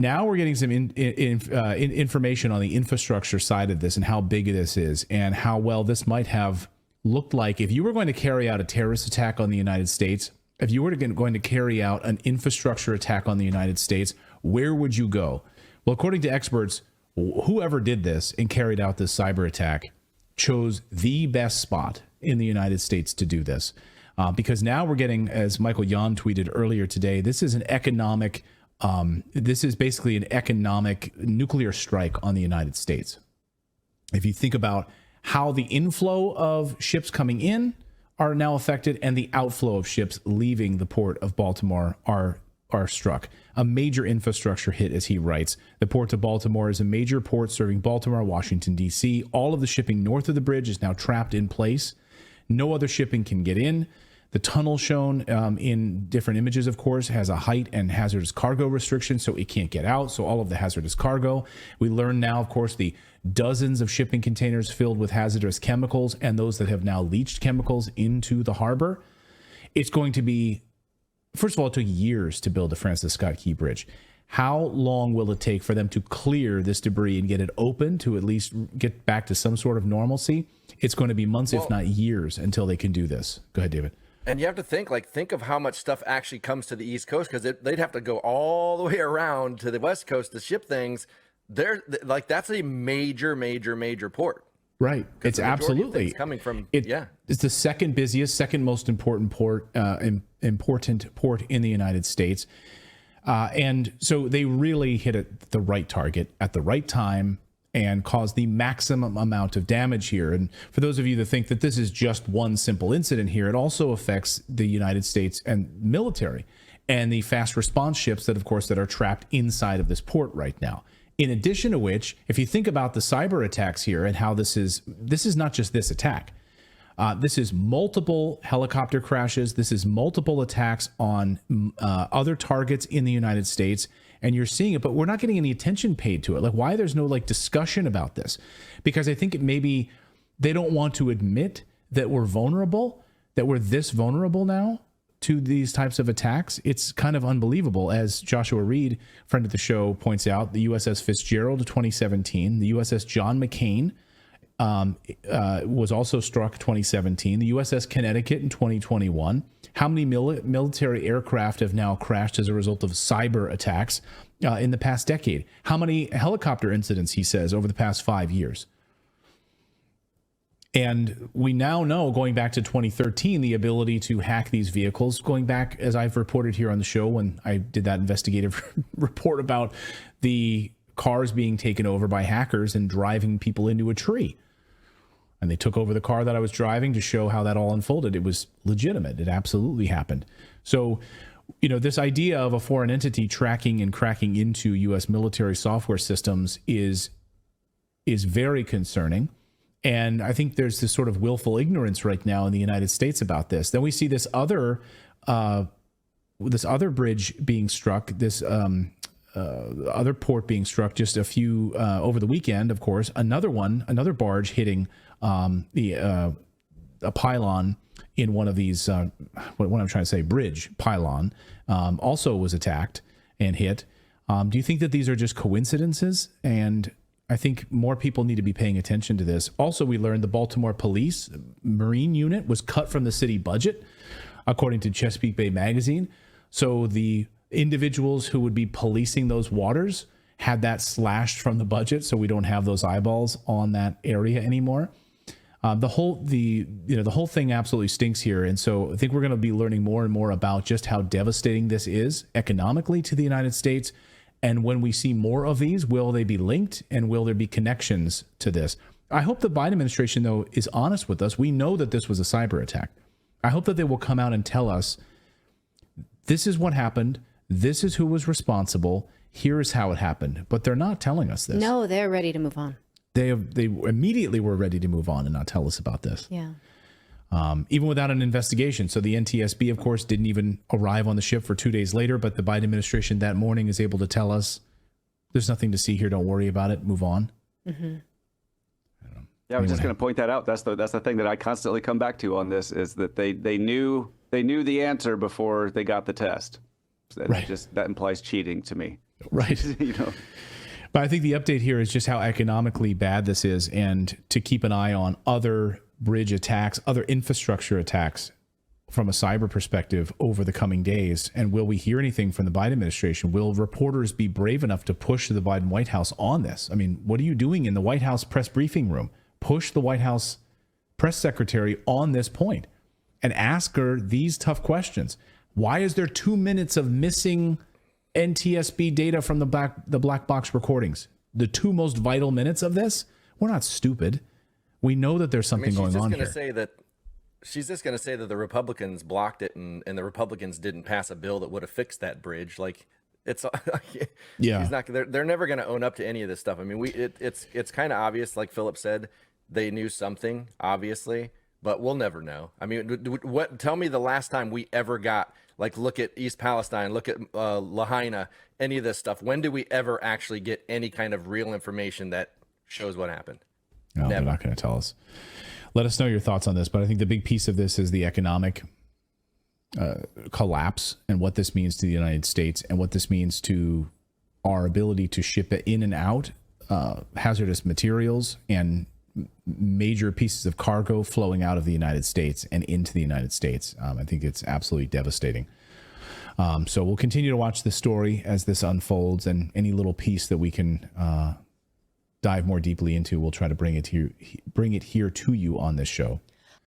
Now we're getting some information on the infrastructure side of this and how big this is and how well this might have looked like if you were going to carry out a terrorist attack on the United States. If you were going to carry out an infrastructure attack on the United States, where would you go? Well, according to experts, whoever did this and carried out this cyber attack chose the best spot in the United States to do this. Because now we're getting, as Michael Yon tweeted earlier today, this is basically an economic nuclear strike on the United States. If you think about how the inflow of ships coming in are now affected and the outflow of ships leaving the port of Baltimore are struck. A major infrastructure hit, as he writes. The port of Baltimore is a major port serving Baltimore, Washington, D.C. All of the shipping north of the bridge is now trapped in place. No other shipping can get in. The tunnel shown in different images, of course, has a height and hazardous cargo restriction, so it can't get out. So all of the hazardous cargo. We learn now, of course, the dozens of shipping containers filled with hazardous chemicals and those that have now leached chemicals into the harbor. It's going to be, first of all, it took years to build the Francis Scott Key Bridge. How long will it take for them to clear this debris and get it open to at least get back to some sort of normalcy? It's going to be months, if not years, until they can do this. Go ahead, David. And you have to think of how much stuff actually comes to the East Coast, because they'd have to go all the way around to the West Coast to ship things. That's a major port. Right. It's absolutely coming from. It's the second busiest, second most important port in the United States. And so they really hit the right target at the right time and caused the maximum amount of damage here. And for those of you that think that this is just one simple incident here, it also affects the United States and military and the fast response ships that, of course, that are trapped inside of this port right now. In addition to which, if you think about the cyber attacks here and how this is not just this attack. This is multiple helicopter crashes. This is multiple attacks on other targets in the United States. And you're seeing it, but we're not getting any attention paid to it. Like, why there's no discussion about this? Because I think maybe they don't want to admit that we're vulnerable, that we're this vulnerable now to these types of attacks. It's kind of unbelievable. As Joshua Reed, friend of the show, points out, the USS Fitzgerald 2017, the USS John McCain was also struck 2017, the USS Connecticut in 2021. How many military aircraft have now crashed as a result of cyber attacks in the past decade? How many helicopter incidents, he says, over the past 5 years? And we now know, going back to 2013, the ability to hack these vehicles, going back, as I've reported here on the show when I did that investigative report about the cars being taken over by hackers and driving people into a tree. And they took over the car that I was driving to show how that all unfolded. It was legitimate. It absolutely happened. So, this idea of a foreign entity tracking and cracking into U.S. military software systems is very concerning. And I think there's this sort of willful ignorance right now in the United States about this. Then we see this other bridge being struck, this other port being struck just a few over the weekend, of course. Another barge hitting a pylon in one of these, what I'm trying to say, bridge pylon, also was attacked and hit. Do you think that these are just coincidences? And I think more people need to be paying attention to this. Also, we learned the Baltimore Police Marine Unit was cut from the city budget, according to Chesapeake Bay Magazine. So the individuals who would be policing those waters had that slashed from the budget, so we don't have those eyeballs on that area anymore. The whole thing absolutely stinks here, and so I think we're going to be learning more and more about just how devastating this is economically to the United States. And when we see more of these, will they be linked, and will there be connections to this? I hope the Biden administration, though, is honest with us. We know that this was a cyber attack. I hope that they will come out and tell us, this is what happened. This is who was responsible. Here is how it happened. But they're not telling us this. No, they're ready to move on. They immediately were ready to move on and not tell us about this. Yeah. Even without an investigation. So the NTSB, of course, didn't even arrive on the ship for 2 days later. But the Biden administration that morning is able to tell us, there's nothing to see here. Don't worry about it. Move on. Mm-hmm. Yeah, I was just going to point that out. That's the thing that I constantly come back to on this, is that they knew the answer before they got the test. So right. That implies cheating to me. Right. You know. But I think the update here is just how economically bad this is, and to keep an eye on other bridge attacks, other infrastructure attacks from a cyber perspective over the coming days. And will we hear anything from the Biden administration? Will reporters be brave enough to push the Biden White House on this? I mean, what are you doing in the White House press briefing room? Push the White House press secretary on this point and ask her these tough questions. Why is there 2 minutes of missing NTSB data from the black box recordings? The 2 most vital minutes of this? We're not stupid. We know that there's something going on here. She's just going to say that the Republicans blocked it and the Republicans didn't pass a bill that would have fixed that bridge. Like, it's yeah. She's not. They're never going to own up to any of this stuff. I mean, it's kind of obvious, like Philip said, they knew something, obviously, but we'll never know. I mean, tell me the last time we ever got, like, look at East Palestine, look at Lahaina, any of this stuff. When do we ever actually get any kind of real information that shows what happened? No, they're not going to tell us. Let us know your thoughts on this. But I think the big piece of this is the economic collapse and what this means to the United States and what this means to our ability to ship in and out hazardous materials and major pieces of cargo flowing out of the United States and into the United States. I think it's absolutely devastating. So we'll continue to watch this story as this unfolds, and any little piece that we can dive more deeply into, we'll try to bring it here to you on this show.